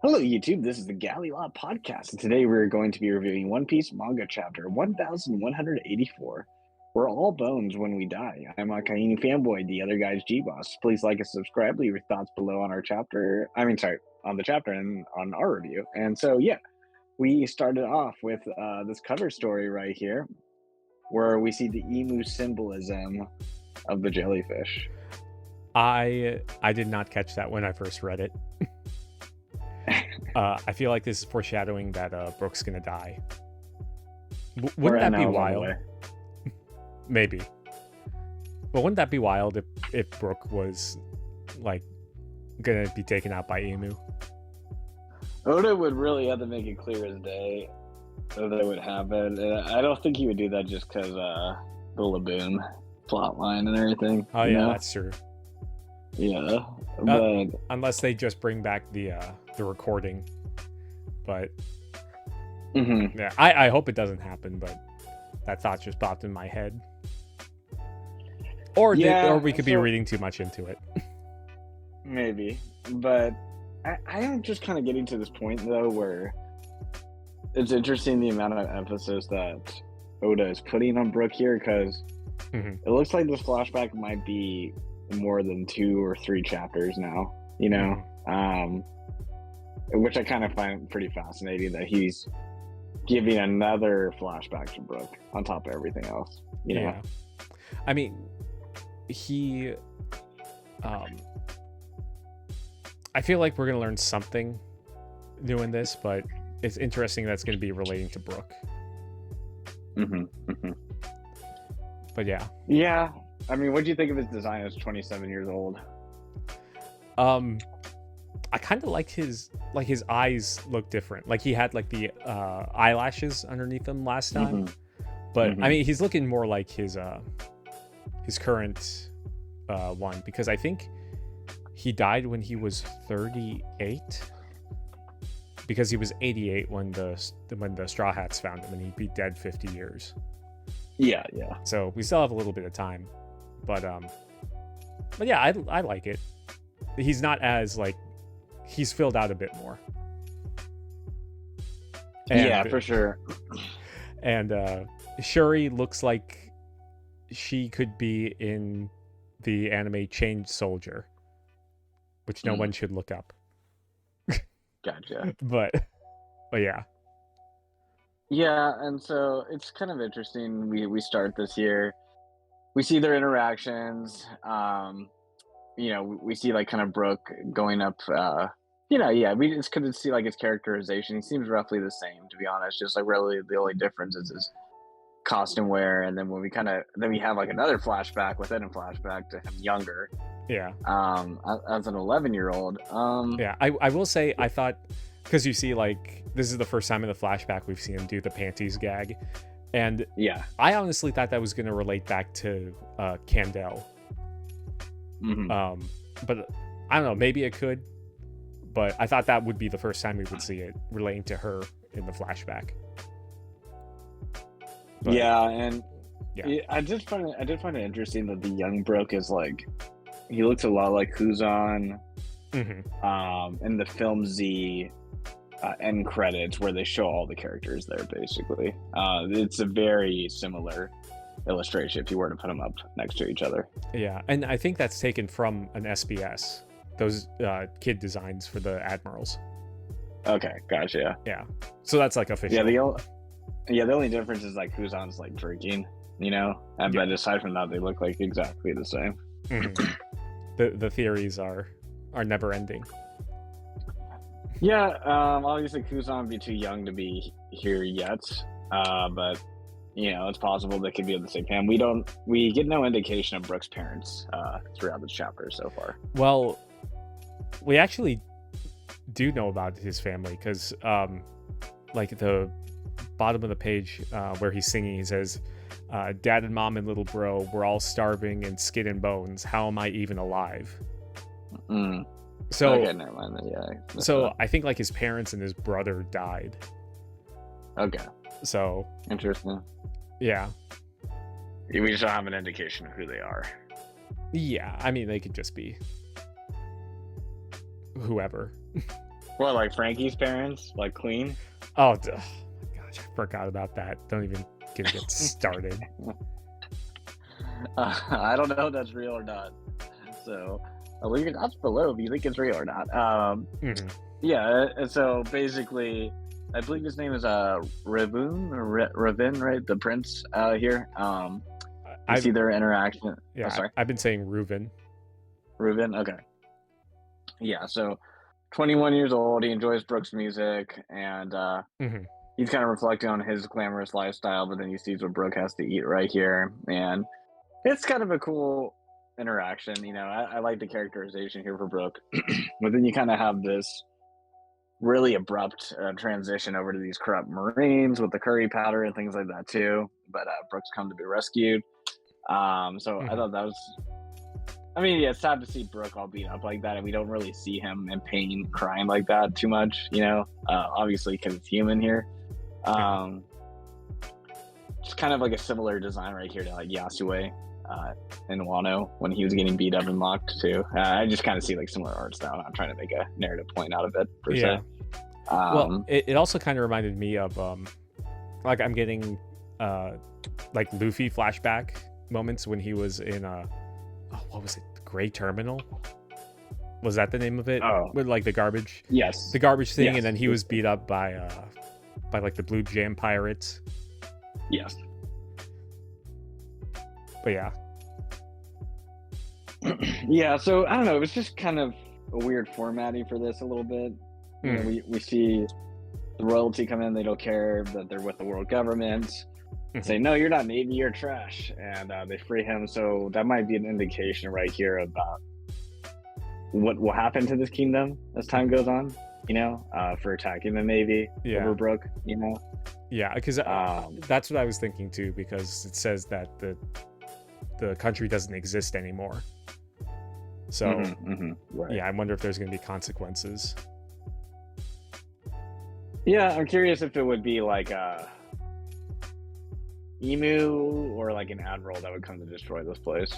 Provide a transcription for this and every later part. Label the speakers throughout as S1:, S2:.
S1: Hello, YouTube. This is the Galley La Podcast, and today we're going to be reviewing One Piece Manga Chapter 1184. We're all bones when we die. I'm Akainu Fanboy, the other guy's Geboss. Please like and subscribe, leave your thoughts below on our chapter. On the chapter and on our review. And so, yeah, we started off with this cover story right here, where we see the emu symbolism of the jellyfish.
S2: I did not catch that when I first read it. I feel like this is foreshadowing that Brooke's gonna die. Wouldn't that be wild? Maybe. But wouldn't that be wild if Brooke was like gonna be taken out by emu?
S1: Oda would really have to make it clear as day that it would happen. And I don't think he would do that just because the Laboon plotline and everything.
S2: Oh yeah, that's true.
S1: Yeah, but
S2: unless they just bring back the recording, but yeah, I hope it doesn't happen. But that thought just popped in my head. Or we could be reading too much into it.
S1: Maybe, but I am just kind of getting to this point though where it's interesting the amount of emphasis that Oda is putting on Brooke here, because it looks like this flashback might be more than 2 or 3 chapters now, you know, which I kind of find pretty fascinating that he's giving another flashback to Brooke on top of everything else, you know?
S2: Yeah. I mean, I feel like we're going to learn something new in this, but it's interesting that it's going to be relating to Brooke. But yeah.
S1: Yeah. I mean, what do you think of his design as 27 years old?
S2: I kind of liked his eyes look different. Like he had like the eyelashes underneath them last time. But I mean, he's looking more like his current one, because I think he died when he was 38, because he was 88 when the Straw Hats found him, and he'd be dead 50 years.
S1: Yeah.
S2: So we still have a little bit of time. But yeah, I like it. He's not as like, he's filled out a bit more.
S1: Yeah, for sure.
S2: And Shuri looks like she could be in the anime Chained Soldier, which no one should look up.
S1: Gotcha.
S2: But yeah.
S1: Yeah, and so it's kind of interesting. We start this year. We see their interactions. You know, we see like kind of Brooke going up. We just couldn't see like his characterization. He seems roughly the same, to be honest. Just like really, the only difference is his costume wear. And then we have like another flashback within a flashback to him younger.
S2: Yeah.
S1: As an 11-year-old.
S2: Yeah, I will say, I thought, because you see like this is the first time in the flashback we've seen him do the panties gag. And
S1: yeah,
S2: I honestly thought that was going to relate back to Candel. But I don't know, maybe it could. But I thought that would be the first time we would see it relating to her in the flashback. But,
S1: I did find it interesting that the young Brooke is like, he looks a lot like Kuzan. In the film Z end credits, where they show all the characters there, basically. It's a very similar illustration if you were to put them up next to each other.
S2: Yeah, and I think that's taken from an SBS, those kid designs for the admirals.
S1: Okay, gotcha.
S2: Yeah, so that's like official.
S1: The only difference is like Kuzan's like drinking, you know, but aside from that, they look like exactly the same.
S2: The theories are never ending.
S1: Yeah, obviously Kuzan would be too young to be here yet, but you know, it's possible they could be of the same family. We get no indication of Brooke's parents throughout this chapter so far.
S2: Well, we actually do know about his family, because like the bottom of the page where he's singing, he says, "Dad and Mom and little bro, we're all starving and skin and bones. How am I even alive?" So
S1: okay, never mind. Yeah.
S2: So I think like his parents and his brother died.
S1: Okay.
S2: So
S1: interesting.
S2: Yeah.
S1: We just don't have an indication of who they are.
S2: Yeah, I mean, they could just be whoever.
S1: What, like Frankie's parents, like Queen?
S2: Oh, oh my gosh, I forgot about that. Don't even get started.
S1: I don't know if that's real or not. So leave your thoughts below if you think it's real or not. Yeah, and so basically, I believe his name is Ravun or Ravin, right? The prince here. You see their interaction.
S2: Yeah,
S1: sorry.
S2: I've been saying Reuven.
S1: Reuven, okay. Yeah, so 21 years old, he enjoys Brooks' music, and he's kind of reflecting on his glamorous lifestyle, but then he sees what Brooke has to eat right here, and it's kind of a cool interaction. You know, I like the characterization here for Brooke, but then you kind of have this really abrupt transition over to these corrupt Marines with the curry powder and things like that too. But Brooks come to be rescued. So I thought that was. I mean, yeah, it's sad to see Brooke all beat up like that, and we don't really see him in pain, crying like that too much. You know, obviously because it's human here. It's kind of like a similar design right here to like Yasue in Wano when he was getting beat up and mocked too. I just kind of see like similar art style. I'm trying to make a narrative point out of it per se.
S2: Well, it also kind of reminded me of like I'm getting like Luffy flashback moments when he was in what was it? Gray Terminal? Was that the name of it?
S1: Oh,
S2: with like the garbage.
S1: Yes.
S2: The garbage thing,
S1: yes.
S2: And then he was beat up by like the Blue Jam pirates.
S1: Yes.
S2: But yeah.
S1: Yeah, so I don't know, it was just kind of a weird formatting for this a little bit. You know, we see the royalty come in, they don't care that they're with the world government. Say, no, you're not Navy, you're trash. And they free him, so that might be an indication right here about what will happen to this kingdom as time goes on, you know, for attacking the Navy over Brooke, you know?
S2: Yeah, because that's what I was thinking too, because it says that the country doesn't exist anymore. So,
S1: right.
S2: Yeah, I wonder if there's going to be consequences.
S1: Yeah, I'm curious if it would be like a Emu or like an admiral that would come to destroy this place.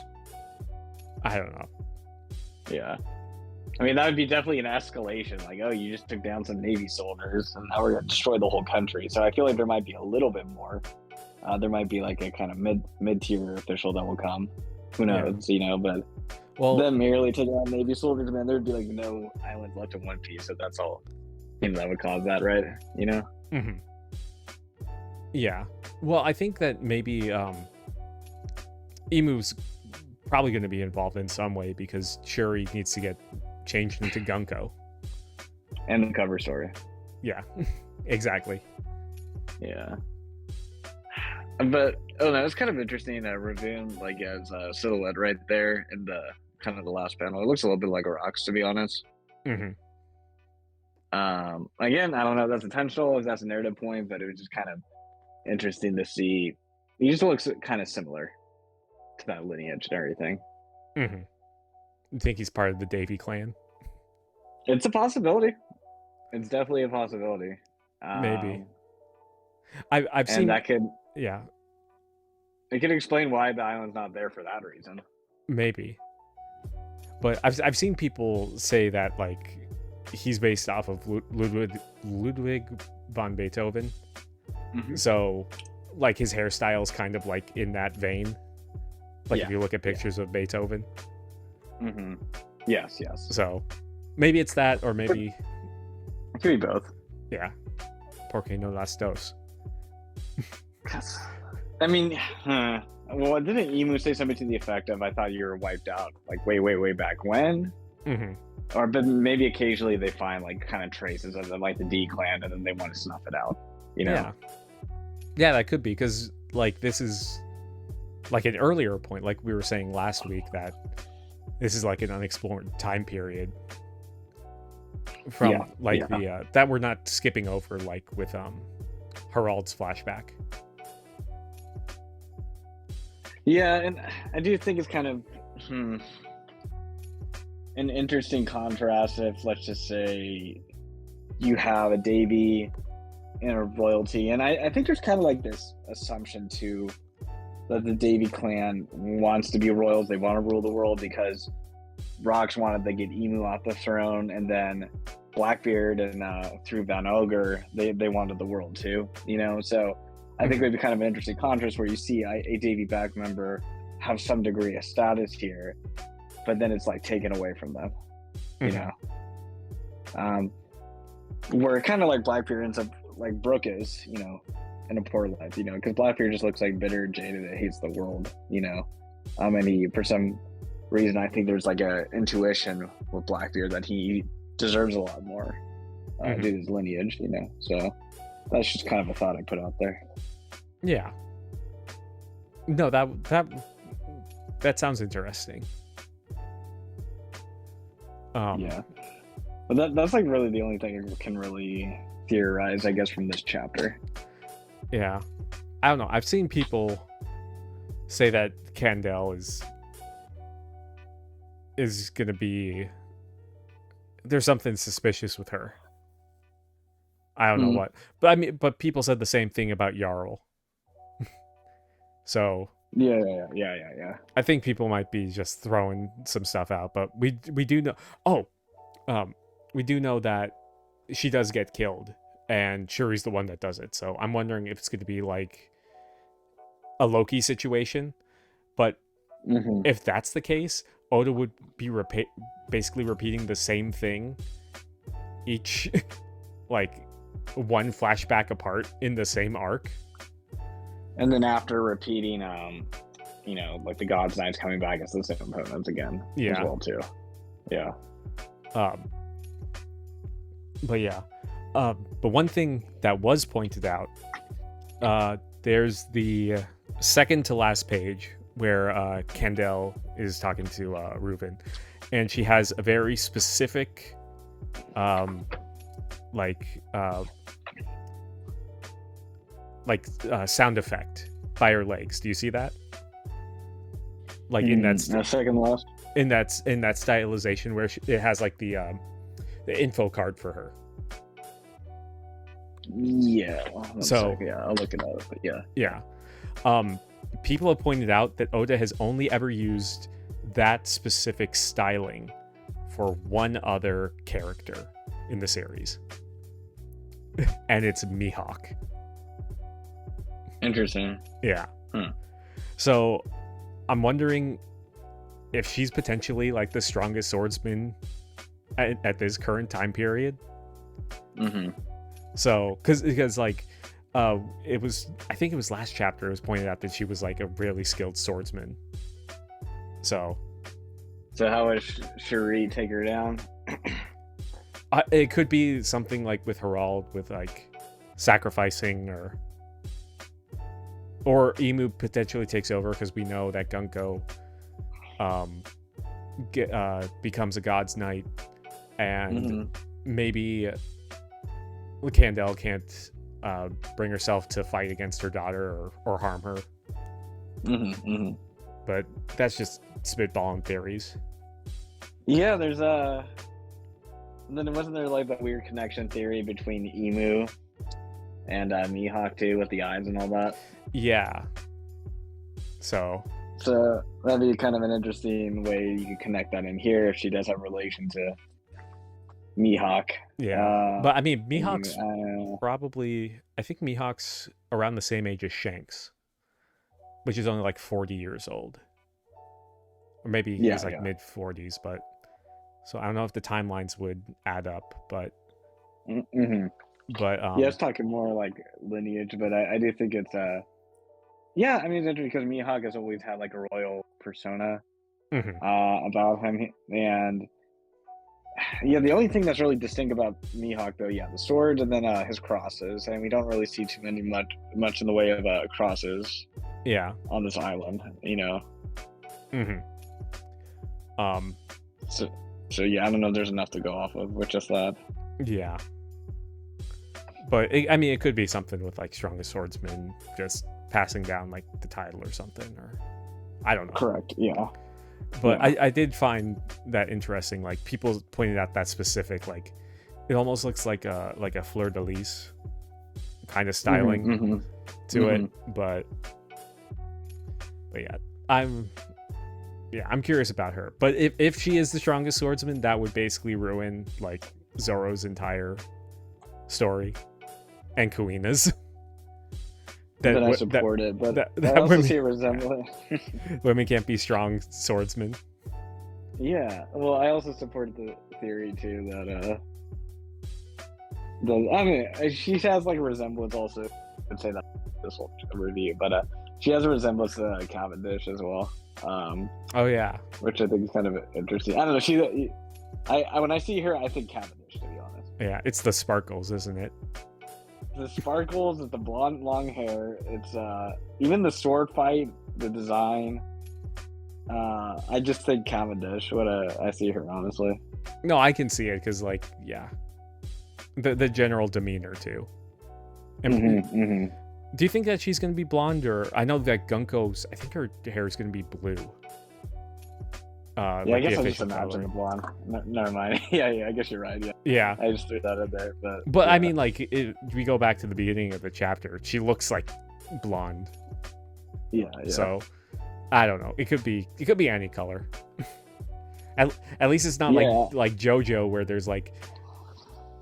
S2: I don't know.
S1: Yeah. I mean, that would be definitely an escalation. Like, oh, you just took down some Navy soldiers, and now we're going to destroy the whole country. So I feel like there might be a little bit more. There might be like a kind of mid-tier official that will come. Who knows, you know, but them merely taking out Navy soldiers, man, there'd be like no islands left in One Piece, so that's all. You know, that would cause that, right? You know?
S2: Yeah. Well, I think that maybe Emu's probably going to be involved in some way because Shuri needs to get changed into Gunko.
S1: And the cover story.
S2: Yeah, exactly.
S1: Yeah. But, oh no, it's kind of interesting that Ravun, like, has a silhouette right there in the kind of the last panel. It looks a little bit like rocks, to be honest. Again, I don't know if that's intentional, if that's a narrative point, but it was just kind of interesting to see. He just looks kind of similar to that lineage and everything.
S2: You think he's part of the Davy clan?
S1: It's a possibility. It's definitely a possibility.
S2: Maybe. I've seen
S1: that could.
S2: Yeah.
S1: It could explain why the island's not there for that reason.
S2: Maybe. But I've seen people say that like he's based off of Ludwig von Beethoven. So like his hairstyle's kind of like in that vein. Like if you look at pictures of Beethoven.
S1: Yes.
S2: So maybe it's that, or maybe
S1: it could be both.
S2: Yeah. Porque no las dos.
S1: I mean, well, didn't Emu say something to the effect of, I thought you were wiped out, like way back when? Or, but maybe occasionally they find like kind of traces of them, like the D clan, and then they want to snuff it out, you know?
S2: Yeah, that could be, because like this is like an earlier point, like we were saying last week, that this is like an unexplored time period from the that we're not skipping over, like with Harald's flashback.
S1: Yeah, and I do think it's kind of an interesting contrast if, let's just say, you have a Davy and a royalty, and I think there's kind of like this assumption too that the Davy clan wants to be royals. They want to rule the world because Rocks wanted to get Emu off the throne, and then Blackbeard and through Van Ogre, they wanted the world too, So I think it would be kind of an interesting contrast where you see a Davy Back member have some degree of status here, but then it's like taken away from them, where kind of like Blackbeard ends up like Brooke is, in a poor life, because Blackbeard just looks like bitter, jaded, that hates the world, and he, for some reason, I think there's like a intuition with Blackbeard that he deserves a lot more due to his lineage, so that's just kind of a thought I put out there.
S2: Yeah. No, that sounds interesting.
S1: Yeah, but that's like really the only thing I can really theorize, I guess, from this chapter.
S2: Yeah, I don't know. I've seen people say that Candle is gonna be, there's something suspicious with her. I don't know what, but people said the same thing about Jarl. So
S1: yeah.
S2: I think people might be just throwing some stuff out, but we do know. We do know that she does get killed, and Shuri's the one that does it. So I'm wondering if it's going to be like a Loki situation. But if that's the case, Oda would be basically repeating the same thing each, like, one flashback apart in the same arc.
S1: And then after repeating, like the God's Knights coming back as the same opponents again as well too. Yeah.
S2: But yeah. But one thing that was pointed out, there's the second to last page where Candel is talking to Reuven, and she has a very specific sound effect by her legs. Do you see that? Like in that
S1: second last,
S2: in that stylization where it has like the info card for her.
S1: Yeah.
S2: So
S1: yeah, I'll look it up. But yeah.
S2: Yeah. People have pointed out that Oda has only ever used that specific styling for one other character in the series, and it's Mihawk.
S1: Interesting.
S2: Yeah. So I'm wondering if she's potentially like the strongest swordsman at this current time period. So because like it was, I think it was last chapter, it was pointed out that she was like a really skilled swordsman. So
S1: how would Shuri take her down?
S2: It could be something like with Herald, with like sacrificing, or Emu potentially takes over, because we know that Gunko becomes a God's Knight, and maybe Candel can't bring herself to fight against her daughter or harm her. But that's just spitballing theories.
S1: Yeah, there's then wasn't there like that weird connection theory between Emu and Mihawk too, with the eyes and all that?
S2: Yeah. So
S1: that'd be kind of an interesting way you could connect that in here if she does have relation to Mihawk.
S2: Yeah. But I mean, Mihawk's probably, I think Mihawk's around the same age as Shanks, which is only like 40 years old. Or maybe he's like mid 40s, but so I don't know if the timelines would add up, but but
S1: it's talking more like lineage, but I do think it's I mean, it's interesting because Mihawk has always had like a royal persona about him, and the only thing that's really distinct about Mihawk though, the swords and then his crosses, and we don't really see too many much in the way of crosses on this island, So I don't know if there's enough to go off of with just that.
S2: Yeah. But it could be something with like strongest swordsman just passing down like the title or something, or I don't know.
S1: Correct. Yeah.
S2: But I did find that interesting. Like people pointed out that specific, like it almost looks like a fleur-de-lis kind of styling to it. But yeah, I'm curious about her. But if she is the strongest swordsman, that would basically ruin like Zoro's entire story and Kuina's.
S1: Then I support it, but I also
S2: women,
S1: see a resemblance.
S2: Women can't be strong swordsmen.
S1: Yeah, well, I also support the theory too that I mean, she has like a resemblance also. I'd say that this whole review, but she has a resemblance to Cavendish as well.
S2: Oh yeah,
S1: which I think is kind of interesting. I don't know. I when I see her, I think Cavendish, to be honest.
S2: Yeah, it's the sparkles, isn't it?
S1: The sparkles, it's the blonde, long hair. It's even the sword fight, the design. I just think Cavendish. I see her, honestly.
S2: No, I can see it because, like, yeah, the general demeanor too. And do you think that she's going to be blonde, or I know that Gunko's? I think her hair is going to be blue.
S1: Yeah, I guess I just imagined a blonde. Never mind. yeah, I guess you're right. Yeah, I just threw that in there, but
S2: yeah. I mean, like, we go back to the beginning of the chapter. She looks like blonde.
S1: Yeah.
S2: So I don't know. It could be any color. At least it's not like JoJo, where there's like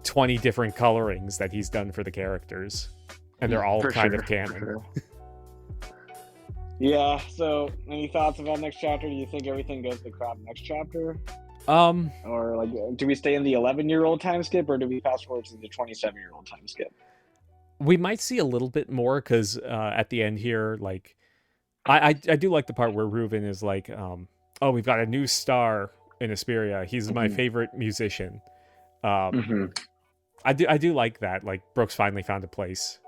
S2: 20 different colorings that he's done for the characters, and they're all kind of canon.
S1: Sure. Yeah, so any thoughts about next chapter? Do you think everything goes to crap next chapter? Or like, do we stay in the 11-year-old time skip, or do we fast forward to the 27-year-old time skip?
S2: We might see a little bit more, because at the end here, like, I do like the part where Reuven is like, oh, we've got a new star in Esperia. He's my favorite musician. I do like that. Like, Brooks finally found a place.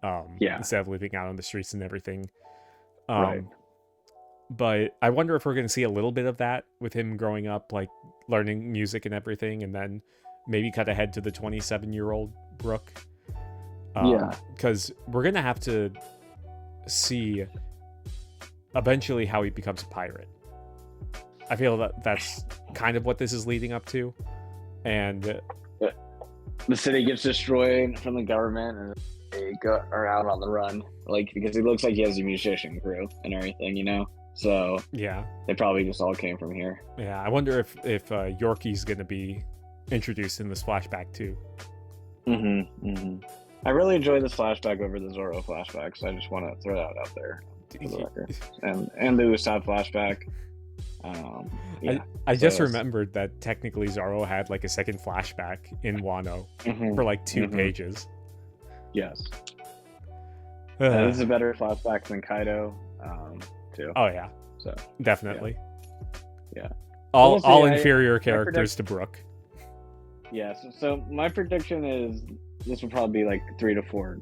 S2: Instead of living out on the streets and everything.
S1: Right.
S2: But I wonder if we're going to see a little bit of that with him growing up, like learning music and everything, and then maybe cut ahead to the 27-year-old Brooke. Because we're going to have to see eventually how he becomes a pirate. I feel that that's kind of what this is leading up to. And
S1: the city gets destroyed from the government, and they are out on the run, like, because it looks like he has a musician crew and everything, you know. So
S2: yeah,
S1: they probably just all came from here.
S2: Yeah, I wonder if Yorkie's going to be introduced in this flashback too.
S1: I really enjoy this flashback over the Zoro flashback, so I just want to throw that out there for the record. And the Usopp flashback.
S2: I just remembered that technically Zoro had like a second flashback in Wano for like 2 pages.
S1: Yes. This is a better flashback than Kaido, too.
S2: Oh yeah.
S1: So
S2: definitely.
S1: Yeah.
S2: All inferior characters to Brooke.
S1: Yeah. So my prediction is this will probably be like 3 to 4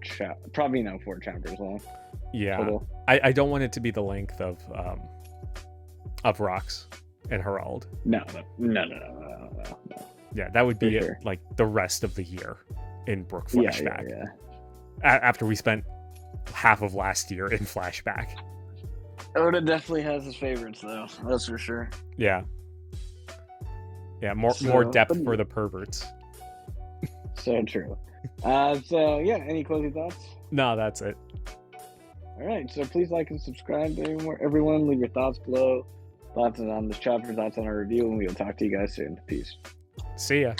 S1: probably 4 chapters long.
S2: Yeah.
S1: Total.
S2: I don't want it to be the length of Rox and Herald.
S1: No.
S2: Yeah, that would be like the rest of the year in Brooke flashback.
S1: Yeah.
S2: After we spent half of last year in flashback.
S1: Oda definitely has his favorites, though. That's for sure.
S2: Yeah. Yeah, more depth for the perverts.
S1: So true. Any closing thoughts?
S2: No, that's it.
S1: All right, so please like and subscribe to everyone. Leave your thoughts below. Thoughts on this chapter, thoughts on our review, and we'll talk to you guys soon. Peace.
S2: See ya.